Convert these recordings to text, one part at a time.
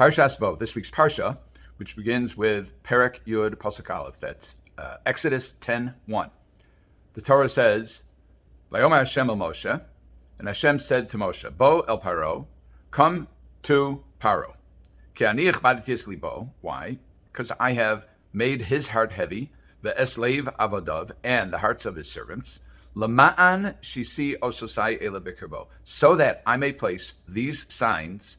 Parshas Bo, this week's Parsha, which begins with Perek Yud Pasuk Aleph. That's Exodus 10:1. The Torah says, Vayomer Hashem el Moshe, and Hashem said to Moshe, Bo el Paro, come to Paro. Ki ani ichbadeti es libo. Why? Because I have made his heart heavy, ve'es leiv avodav, and the hearts of his servants, lama'an shisi ososai ele b'kirbo, so that I may place these signs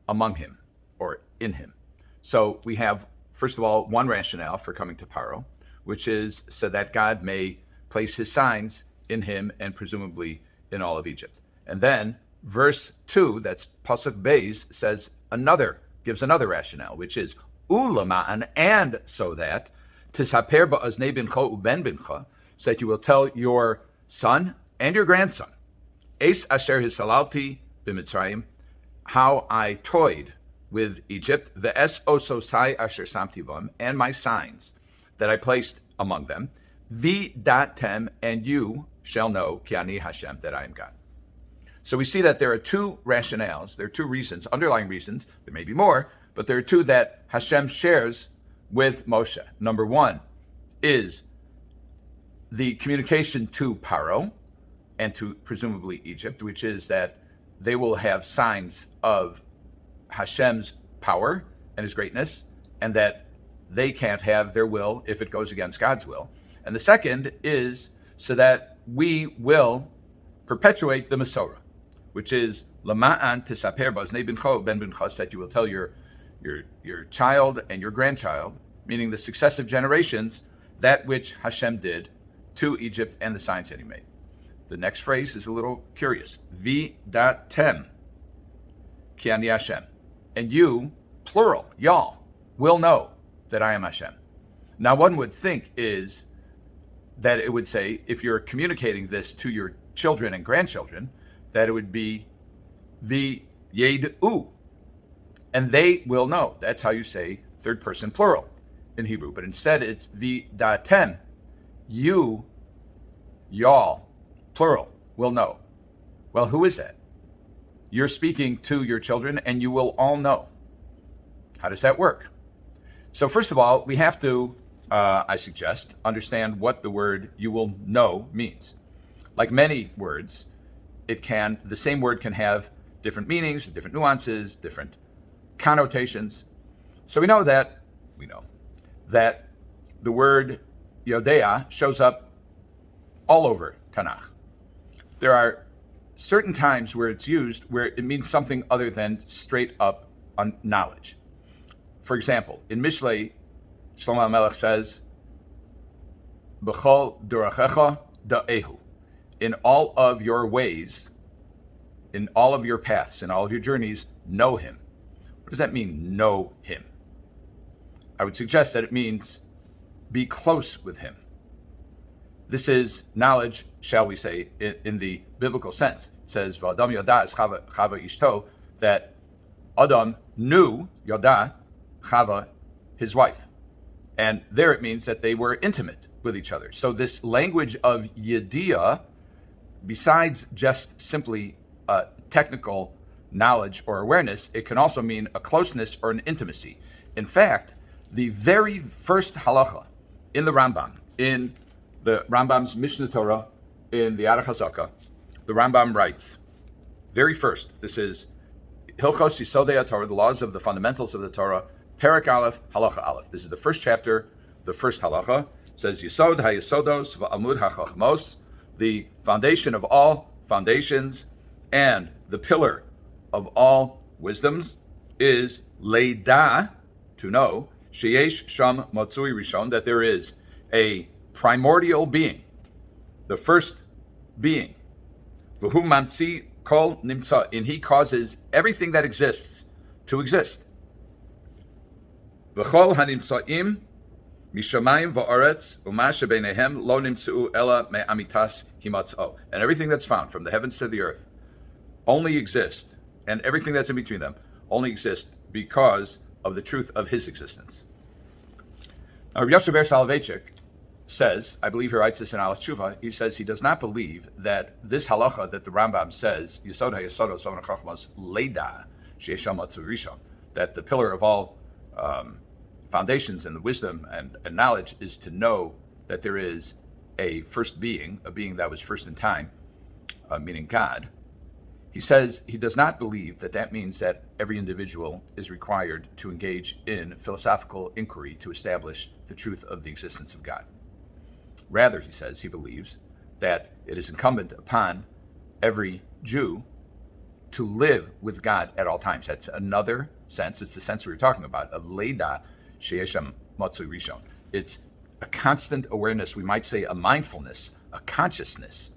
among him, or in him. So we have, first of all, one rationale for coming to Paro, which is so that God may place his signs in him and presumably in all of Egypt. And then verse 2, that's Pasuk Beis, gives another rationale, which is ulama'an, and so that tisaper ba'aznei bincha uben bincha, so that you will tell your son and your grandson, es asher hisalalti b'mitzrayim, how I toyed with Egypt, the es ososai asher samti bam, and my signs that I placed among them, v'datem, and you shall know, ki ani Hashem, that I am God. So we see that there are two rationales, there are two reasons, underlying reasons, there may be more, but there are two that Hashem shares with Moshe. Number one is the communication to Paro and to presumably Egypt, which is that they will have signs of Hashem's power and his greatness, and that they can't have their will if it goes against God's will. And the second is so that we will perpetuate the Masorah, which is Lama'an tisaper b'aznei bincha ben bincha, that you will tell your child and your grandchild, meaning the successive generations, that which Hashem did to Egypt and the signs that he made. The next phrase is a little curious. V'datem ki ani Hashem. And you, plural, y'all, will know that I am Hashem. Now one would think is that it would say, if you're communicating this to your children and grandchildren, that it would be v'yedu, and they will know. That's how you say third person plural in Hebrew. But instead it's v'datem, you, y'all, plural, will know. Well, who is that? You're speaking to your children and you will all know. How does that work? So first of all, we have to, I suggest, understand what the word you will know means. Like many words, the same word can have different meanings, different nuances, different connotations. So we know that the word Yodea shows up all over Tanakh. There are certain times where it's used where it means something other than straight up knowledge. For example, in Mishlei, Shlomo HaMelech says, B'chol durachecha da'ehu. In all of your ways, in all of your paths, in all of your journeys, know him. What does that mean, know him? I would suggest that it means be close with him. This is knowledge, shall we say, in the biblical sense. It says, V'adam yoda es Chava ishto, that Adam knew Yoda, Chava, his wife. And there it means that they were intimate with each other. So this language of Yediyah, besides just simply technical knowledge or awareness, it can also mean a closeness or an intimacy. In fact, the very first halacha in the Rambam, in the Rambam's Mishnah Torah, in the Arach HaZaka, the Rambam writes, very first, this is Hilchos Yisodei Hatorah, the laws of the fundamentals of the Torah, Perek Aleph, Halacha Aleph. This is the first chapter, the first halacha. It says, Yisod HaYisodos v'Amud HaChachmos, the foundation of all foundations and the pillar of all wisdoms is Leida, to know, Sheyesh Sham Matsui Rishon, that there is a primordial being, the first being, V'hu Mamtzi Kol Nimtza, and he causes everything that exists to exist. V'chol hanimtzaim mishamayim va'aretz u'ma shebenehem lo nimtzeu ela me'amitas himatz'o, and everything that's found from the heavens to the earth only exists, and everything that's in between them only exists because of the truth of his existence. Now, Rav Yosha Ber Soloveitchik says, I believe he writes this in Aleph Tshuva, he says he does not believe that this halacha that the Rambam says, Yisod HaYisodos Avon HaChachmos Leida Sheyesh Sham Matzui Rishon, that the pillar of all foundations and the wisdom and knowledge is to know that there is a first being, a being that was first in time, meaning God. He says he does not believe that that means that every individual is required to engage in philosophical inquiry to establish the truth of the existence of God. Rather, he says, he believes that it is incumbent upon every Jew to live with God at all times. That's another sense. It's the sense we were talking about of Leida Sheyesham Matzui Rishon. It's a constant awareness, we might say a mindfulness, a consciousness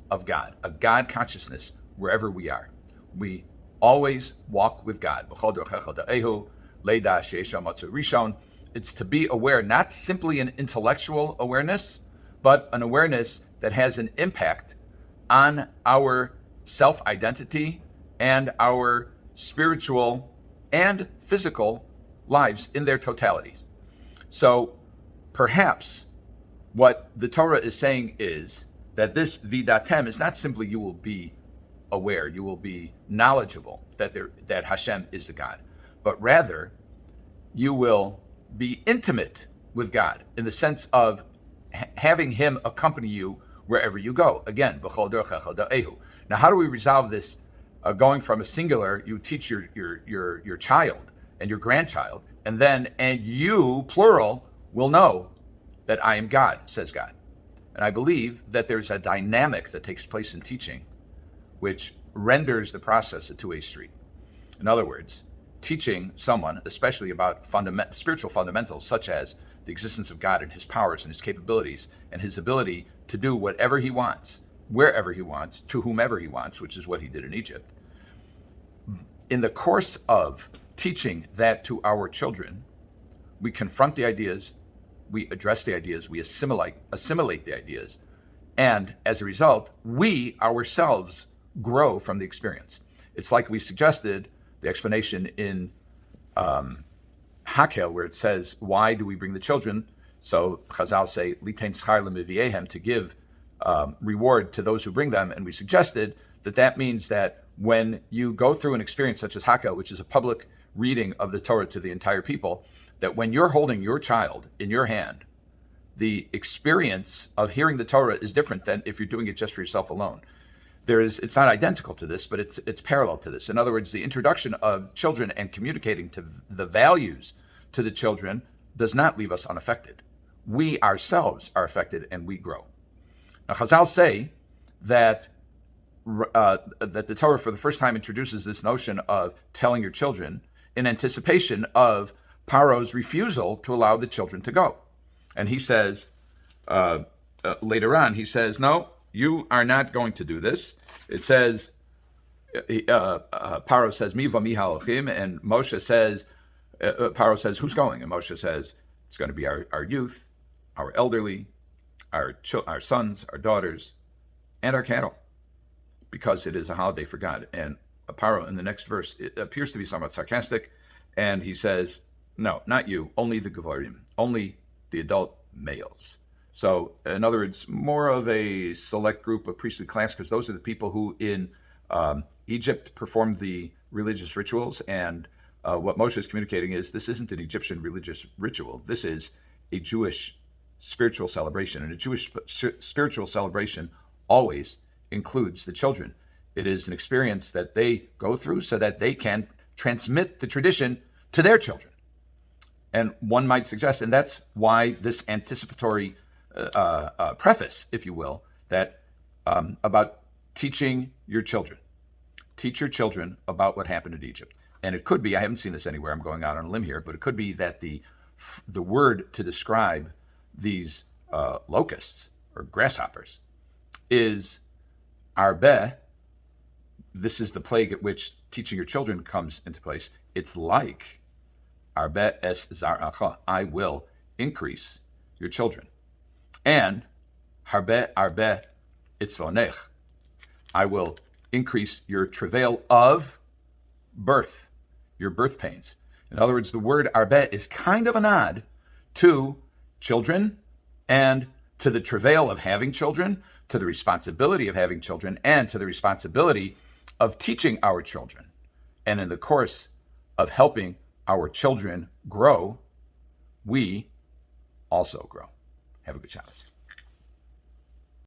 of God, a God consciousness wherever we are. We always walk with God. It's to be aware, not simply an intellectual awareness, but an awareness that has an impact on our self-identity and our spiritual and physical lives in their totalities. So perhaps what the Torah is saying is that this vidatem is not simply you will be aware, you will be knowledgeable that Hashem is the God, but rather you will be intimate with God in the sense of having Him accompany you wherever you go. Again, now how do we resolve this? Going from a singular, you teach your child and your grandchild, and you, plural, will know that I am God, says God. And I believe that there's a dynamic that takes place in teaching which renders the process a two-way street. In other words, teaching someone, especially about spiritual fundamentals such as the existence of God and His powers and His capabilities and His ability to do whatever He wants, wherever He wants, to whomever He wants, which is what He did in Egypt. In the course of teaching that to our children, we confront the ideas, we address the ideas, we assimilate the ideas, and as a result, we ourselves grow from the experience. It's like we suggested the explanation in Hakel, where it says, why do we bring the children? So Chazal say, Litein schar lemiviehem, to give reward to those who bring them. And we suggested that means that when you go through an experience such as Hakel, which is a public reading of the Torah to the entire people, that when you're holding your child in your hand, the experience of hearing the Torah is different than if you're doing it just for yourself alone. It's not identical to this, but it's parallel to this. In other words, the introduction of children and communicating to the values to the children does not leave us unaffected. We ourselves are affected and we grow. Now, Chazal say that the Torah for the first time introduces this notion of telling your children in anticipation of Paro's refusal to allow the children to go. And he says, later on, he says, no, you are not going to do this. It says, Paro says, Mi va mi halachim, and Moshe says, Paro says, who's going? And Moshe says, it's going to be our youth, our elderly, our sons, our daughters, and our cattle, because it is a holiday for God. And Paro, in the next verse, it appears to be somewhat sarcastic, and he says, no, not you, only the Gevarim, only the adult males. So, in other words, more of a select group of priestly class, because those are the people who in Egypt performed the religious rituals. And what Moshe is communicating is this isn't an Egyptian religious ritual. This is a Jewish spiritual celebration. And a Jewish spiritual celebration always includes the children. It is an experience that they go through so that they can transmit the tradition to their children. And one might suggest, and that's why this anticipatory preface, if you will, that about teaching your children. Teach your children about what happened in Egypt. And it could be, I haven't seen this anywhere, I'm going out on a limb here, but it could be that the word to describe these locusts or grasshoppers is arbeh. This is the plague at which teaching your children comes into place. It's like arbeh es zar'acha, I will increase your children. And arbeh itzvonech, I will increase your travail of birth, your birth pains. In other words, the word arbeh is kind of a nod to children and to the travail of having children, to the responsibility of having children, and to the responsibility of teaching our children. And in the course of helping our children grow, we also grow. Have a good Shabbos.